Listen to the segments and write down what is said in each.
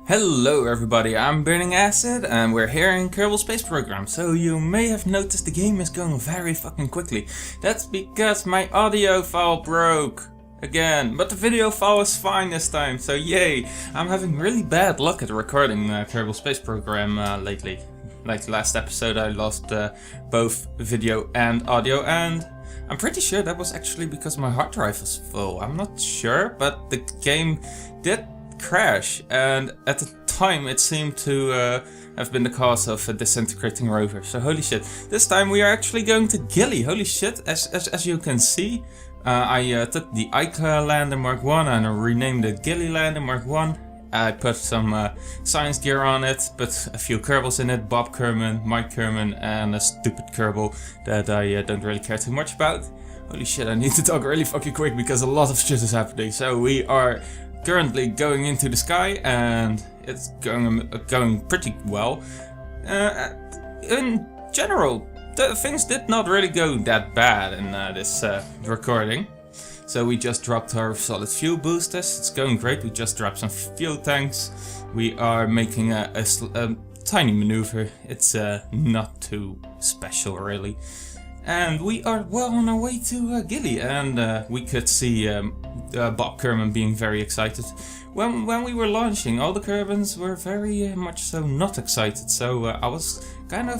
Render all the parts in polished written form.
Hello everybody, I'm Burningacidx and we're here in Kerbal Space Program. So you may have noticed the game is going very fucking quickly. That's because my audio file broke again, but the video file is fine this time, so yay. I'm having really bad luck at recording Kerbal Space Program lately. Like last episode I lost both video and audio, and I'm pretty sure that was actually because my hard drive was full. I'm not sure, but the game did crash, and at the time it seemed to have been the cause of a disintegrating rover. So holy shit, this time we are actually going to Gilly. Holy shit, as you can see, I took the Ica Lander Mark 1 and I renamed it Gilly Lander Mark 1. I put some science gear on it, put a few Kerbals in it, Bob Kerman, Mike Kerman, and a stupid Kerbal that I don't really care too much about. Holy shit, I need to talk really fucking quick because a lot of shit is happening. So we are currently going into the sky and it's going pretty well. In general, things did not really go that bad in this recording. So we just dropped our solid fuel boosters. It's going great. We just dropped some fuel tanks. We are making a tiny maneuver. It's not too special really. And we are well on our way to Gilly, and we could see Bob Kerman being very excited. When we were launching, all the Kerbans were very much so not excited, so I was kind of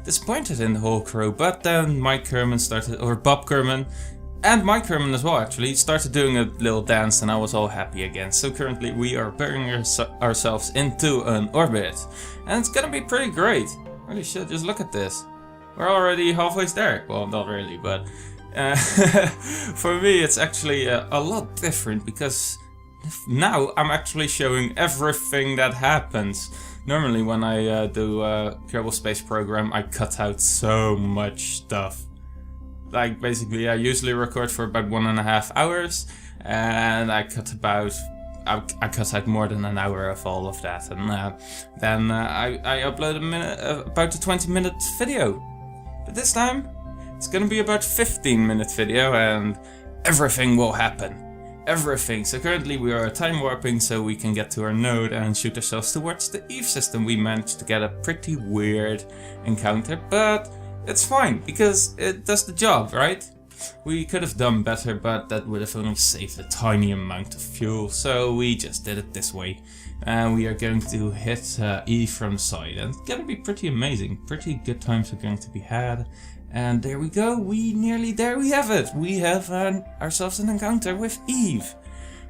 disappointed in the whole crew. But then Mike Kerman started, or Bob Kerman, and Mike Kerman as well actually, started doing a little dance, and I was all happy again. So currently we are burying ourselves into an orbit, and it's gonna be pretty great. Holy shit, just look at this. We're already halfway there. Well, not really, but for me it's actually a lot different because now I'm actually showing everything that happens. Normally when I do Kerbal Space Program, I cut out so much stuff. Like basically I usually record for about 1.5 hours, and I cut out more than an hour of all of that, and then I upload about a 20-minute video. But this time, it's gonna be about 15-minute video and everything will happen. Everything. So currently we are time warping so we can get to our node and shoot ourselves towards the Eve system. We managed to get a pretty weird encounter, but it's fine because it does the job, right? We could have done better, but that would have only saved a tiny amount of fuel, so we just did it this way. And we are going to hit Eve from the side, and it's gonna be pretty amazing. Pretty good times are going to be had. And there we go, we have it. We have ourselves an encounter with Eve.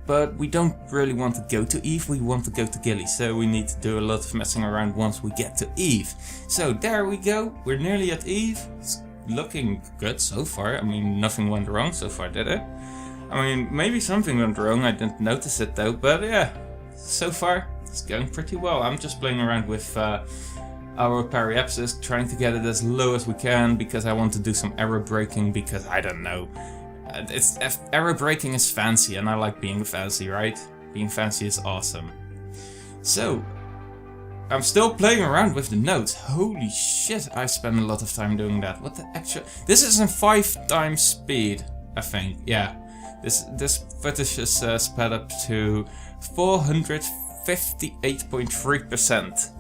But we don't really want to go to Eve, we want to go to Gilly, so we need to do a lot of messing around once we get to Eve. So there we go, we're nearly at Eve. It's looking good so far. I mean, nothing went wrong so far, did it? I mean, maybe something went wrong, I didn't notice it though, but yeah. So far, it's going pretty well. I'm just playing around with our periapsis, trying to get it as low as we can because I want to do some error braking because I don't know. Error braking is fancy and I like being fancy, right? Being fancy is awesome. So, I'm still playing around with the nodes. Holy shit, I spend a lot of time doing that. What the actual... This is in 5 times speed, I think. Yeah. This footage is sped up to 458.3%.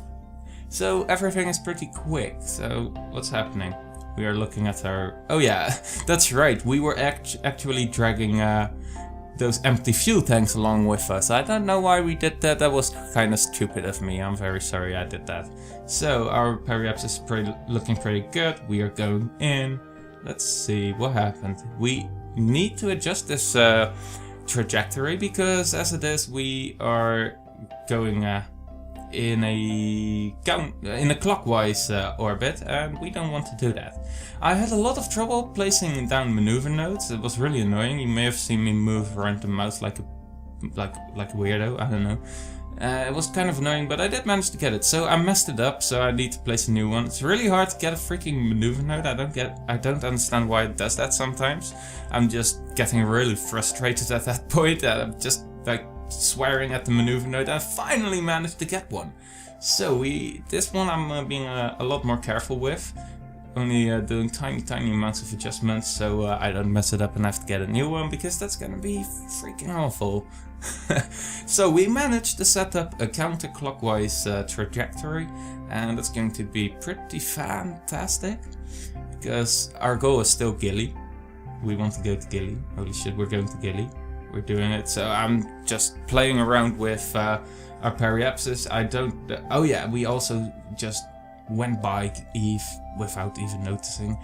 So everything is pretty quick. So what's happening? We are looking at our... Oh yeah, that's right. We were actually dragging those empty fuel tanks along with us. I don't know why we did that. That was kind of stupid of me. I'm very sorry I did that. So our periapsis is looking pretty good. We are going in. Let's see what happened. We need to adjust this trajectory because as it is we are going in a clockwise orbit, and we don't want to do that. I had a lot of trouble placing down maneuver nodes. It was really annoying. You may have seen me move around the mouse like a weirdo. I don't know. It was kind of annoying, but I did manage to get it. So I messed it up, so I need to place a new one. It's really hard to get a freaking maneuver node. I don't understand why it does that sometimes. I'm just getting really frustrated at that point. I'm just like swearing at the maneuver node, and I finally managed to get one. So this one I'm being a lot more careful with. only doing tiny amounts of adjustments, so I don't mess it up and have to get a new one, because that's gonna be freaking awful. So we managed to set up a counterclockwise trajectory, and that's going to be pretty fantastic, because our goal is still Gilly. We want to go to Gilly. Holy shit, we're going to Gilly. We're doing it. So I'm just playing around with our periapsis. I don't... oh yeah, we also just went by Eve without even noticing.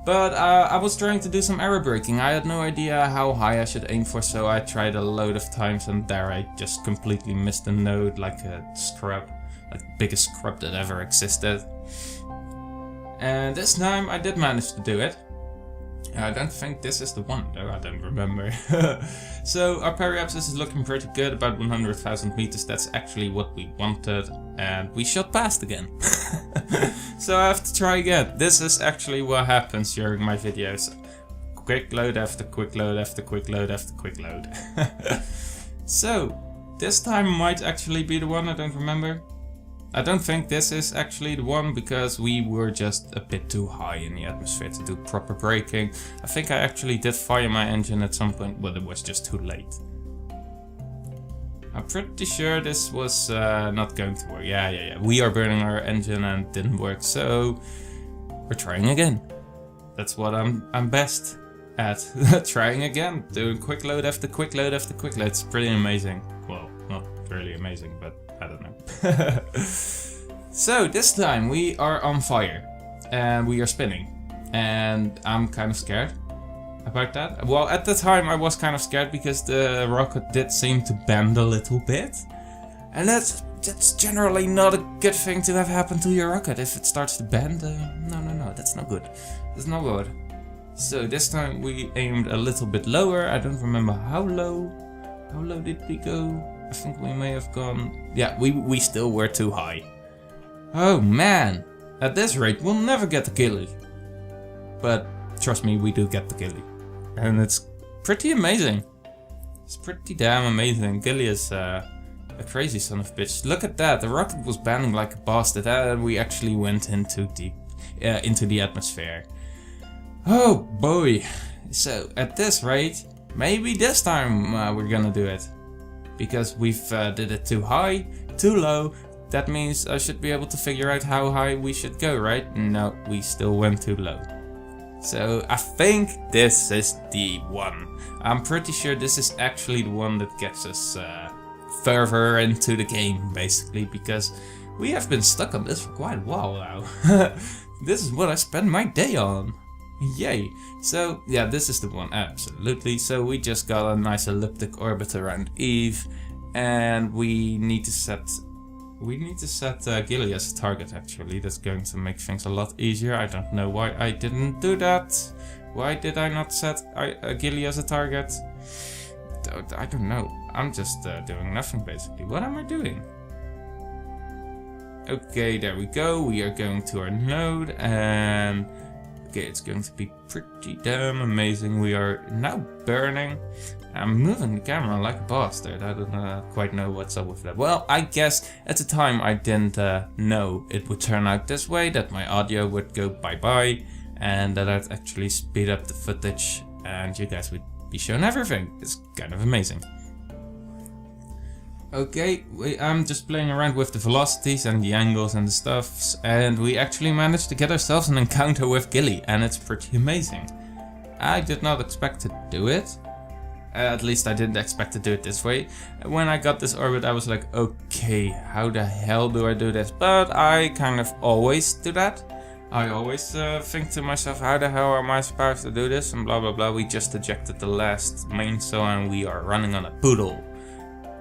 But I was trying to do some error braking. I had no idea how high I should aim for, so I tried a load of times, and there I just completely missed a node like a scrub. Like the biggest scrub that ever existed. And this time I did manage to do it. I don't think this is the one, though, I don't remember. So our periapsis is looking pretty good, about 100,000 meters. That's actually what we wanted, and we shot past again. So I have to try again. This is actually what happens during my videos. Quick load after quick load after quick load after quick load. So this time might actually be the one, I don't remember. I don't think this is actually the one, because we were just a bit too high in the atmosphere to do proper braking. I think I actually did fire my engine at some point, but it was just too late. I'm pretty sure this was not going to work. Yeah. We are burning our engine and it didn't work, so we're trying again. That's what I'm best at. Trying again, doing quick load after quick load after quick load. It's pretty amazing. Well, not really amazing, but I don't know. So this time we are on fire and we are spinning, and I'm kind of scared about that. Well, at the time I was kind of scared because the rocket did seem to bend a little bit, and that's generally not a good thing to have happen to your rocket. If it starts to bend, no, that's not good. That's not good. So this time we aimed a little bit lower. I don't remember how low. How low did we go? I think we may have gone... yeah, we still were too high. Oh man, at this rate we'll never get the Gilly. But trust me, we do get the Gilly. And it's pretty amazing. It's pretty damn amazing. Gilly is a crazy son of a bitch. Look at that, the rocket was bending like a bastard, and we actually went into the atmosphere. Oh boy. So at this rate, maybe this time we're gonna do it. Because we've did it too high, too low. That means I should be able to figure out how high we should go, right? No, we still went too low. So I think this is the one. I'm pretty sure this is actually the one that gets us further into the game, basically, because we have been stuck on this for quite a while now. This is what I spend my day on. Yay. So yeah, this is the one, absolutely. So we just got a nice elliptic orbit around Eve, and we need to set Gilly as a target. Actually, that's going to make things a lot easier. I don't know why I didn't do that. Why did I not set Gilly as a target? I don't know. I'm just doing nothing, basically. What am I doing? Okay, there we go. We are going to our node, and okay, it's going to be pretty damn amazing. We are now burning. I'm moving the camera like a bastard. I don't quite know what's up with that. Well, I guess at the time I didn't know it would turn out this way, that my audio would go bye-bye, and that I'd actually speed up the footage and you guys would be shown everything. It's kind of amazing. Okay, I'm just playing around with the velocities and the angles and the stuffs, and we actually managed to get ourselves an encounter with Gilly, and it's pretty amazing. I did not expect to do it. At least I didn't expect to do it this way. When I got this orbit I was like, okay, how the hell do I do this? But I kind of always do that. I always think to myself, how the hell am I supposed to do this? And blah blah blah. We just ejected the last main cell and we are running on a poodle.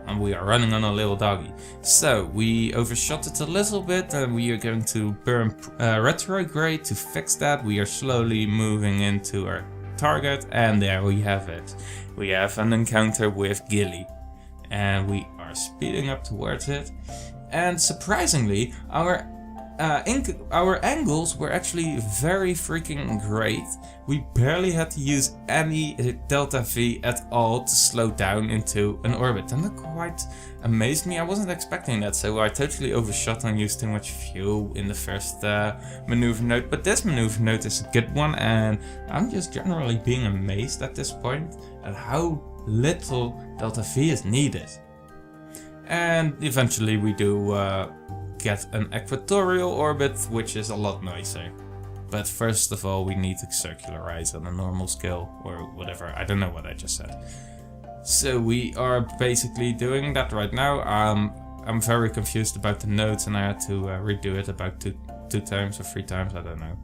And we are running on a little doggy. So we overshot it a little bit and we are going to burn retrograde to fix that. We are slowly moving into our target, and there we have it. We have an encounter with Gilly and we are speeding up towards it, and surprisingly our our angles were actually very freaking great. We barely had to use any delta V at all to slow down into an orbit, and that quite amazed me. I wasn't expecting that, so I totally overshot and used too much fuel in the first maneuver node. But this maneuver node is a good one, and I'm just generally being amazed at this point at how little delta V is needed. And eventually we do get an equatorial orbit, which is a lot nicer. But first of all, we need to circularize on a normal scale, or whatever. I don't know what I just said. So we are basically doing that right now. I'm very confused about the nodes, and I had to redo it about two times or 3 times, I don't know.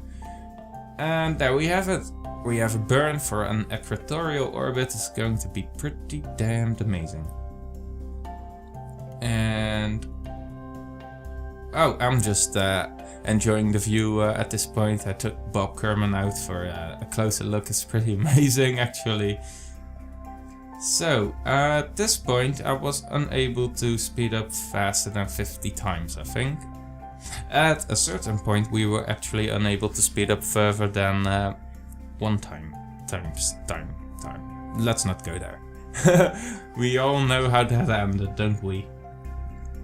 And there we have it. We have a burn for an equatorial orbit. It's going to be pretty damned amazing. And oh, I'm just enjoying the view at this point. I took Bob Kerman out for a closer look. It's pretty amazing actually. So at this point I was unable to speed up faster than 50 times, I think. At a certain point we were actually unable to speed up further than 1 time. Let's not go there. We all know how that ended, don't we?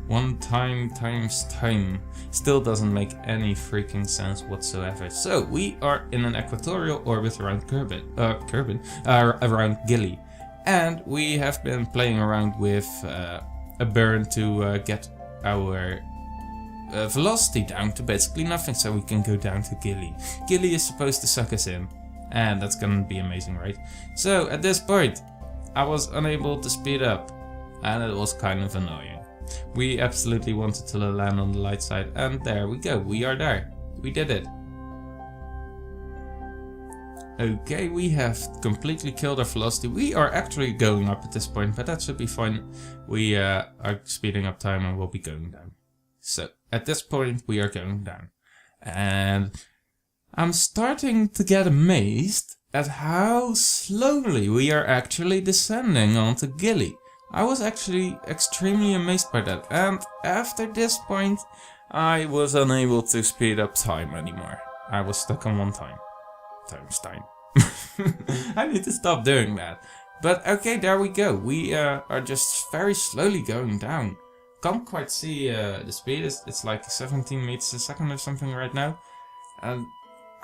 1 time times time still doesn't make any freaking sense whatsoever. So we are in an equatorial orbit around around Gilly, and we have been playing around with a burn to get our velocity down to basically nothing, so we can go down to Gilly. Gilly is supposed to suck us in, and that's gonna be amazing, right? So at this point, I was unable to speed up, and it was kind of annoying. We absolutely wanted to land on the light side, and there we go, we are there. We did it. Okay, we have completely killed our velocity. We are actually going up at this point, but that should be fine. We are speeding up time and we'll be going down. So at this point we are going down. And I'm starting to get amazed at how slowly we are actually descending onto Gilly. I was actually extremely amazed by that, and after this point I was unable to speed up time anymore. I was stuck on 1 time. Times time. I need to stop doing that. But okay, there we go. We are just very slowly going down. Can't quite see the speed. It's like 17 meters a second or something right now. And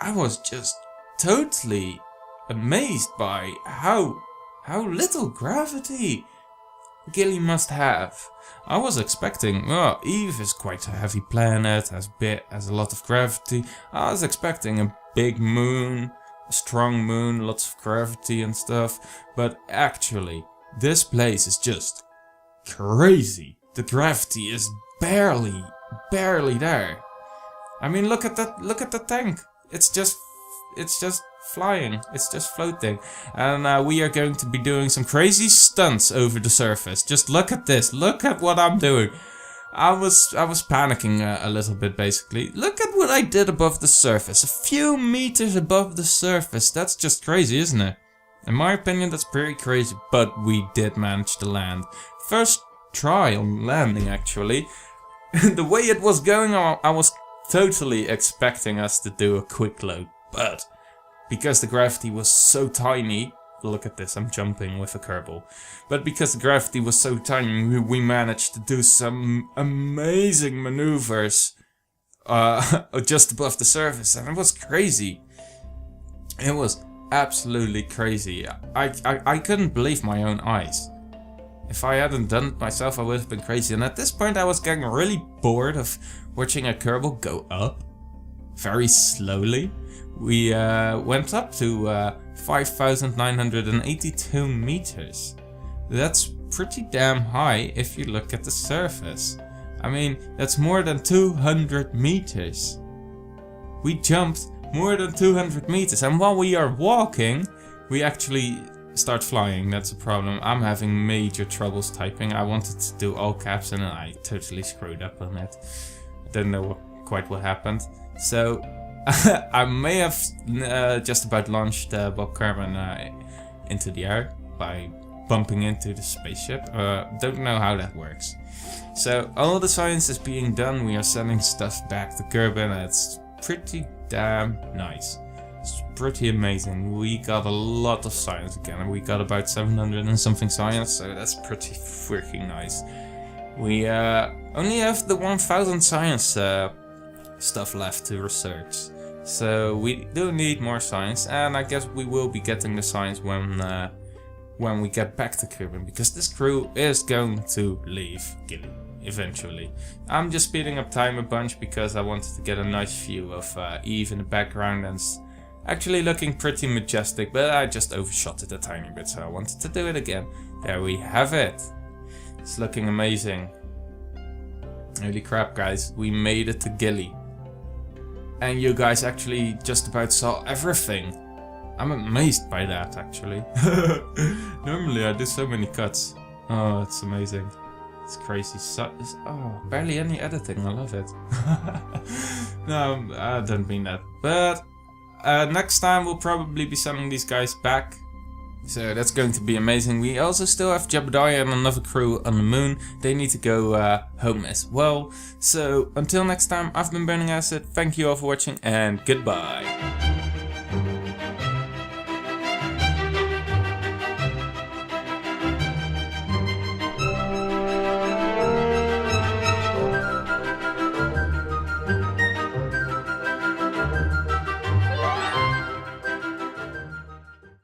I was just totally amazed by how little gravity Gilly must have. I was expecting, well, Eve is quite a heavy planet, has a lot of gravity. I was expecting a big moon, a strong moon, lots of gravity and stuff. But actually, this place is just crazy. The gravity is barely there. I mean, look at the tank. It's just flying. It's just floating. And we are going to be doing some crazy stunts over the surface. Just look at this. Look at what I'm doing. I was panicking a little bit, basically. Look at what I did above the surface. A few meters above the surface. That's just crazy, isn't it? In my opinion, that's pretty crazy. But we did manage to land. First try on landing, actually. The way it was going, I was totally expecting us to do a quick load. But because the gravity was so tiny, look at this, I'm jumping with a Kerbal. But because the gravity was so tiny, we managed to do some amazing maneuvers just above the surface, and it was crazy. It was absolutely crazy. I couldn't believe my own eyes. If I hadn't done it myself, I would have been crazy. And at this point I was getting really bored of watching a Kerbal go up very slowly. We went up to 5,982 meters. That's pretty damn high if you look at the surface. I mean, that's more than 200 meters. We jumped more than 200 meters, and while we are walking, we actually start flying. That's a problem. I'm having major troubles typing. I wanted to do all caps and I totally screwed up on it. I don't know quite what happened. So I may have just about launched Bob Kerman into the air by bumping into the spaceship. Don't know how that works. So all the science is being done. We are sending stuff back to Kerbal, and it's pretty damn nice. It's pretty amazing. We got a lot of science again, and we got about 700 and something science, so that's pretty freaking nice. We only have the 1000 science stuff left to research. So we do need more science, and I guess we will be getting the science when we get back to Kerbal, because this crew is going to leave Gilly eventually. I'm just speeding up time a bunch because I wanted to get a nice view of Eve in the background, and it's actually looking pretty majestic, but I just overshot it a tiny bit, so I wanted to do it again. There we have it. It's looking amazing. Holy crap, guys, we made it to Gilly. And you guys actually just about saw everything. I'm amazed by that, actually. Normally I do so many cuts. Oh, it's amazing. It's crazy. Oh, barely any editing. I love it. No, I don't mean that. But next time we'll probably be sending these guys back. So that's going to be amazing. We also still have Jebediah and another crew on the moon. They need to go home as well. So until next time, I've been Burningacidx. Thank you all for watching, and goodbye.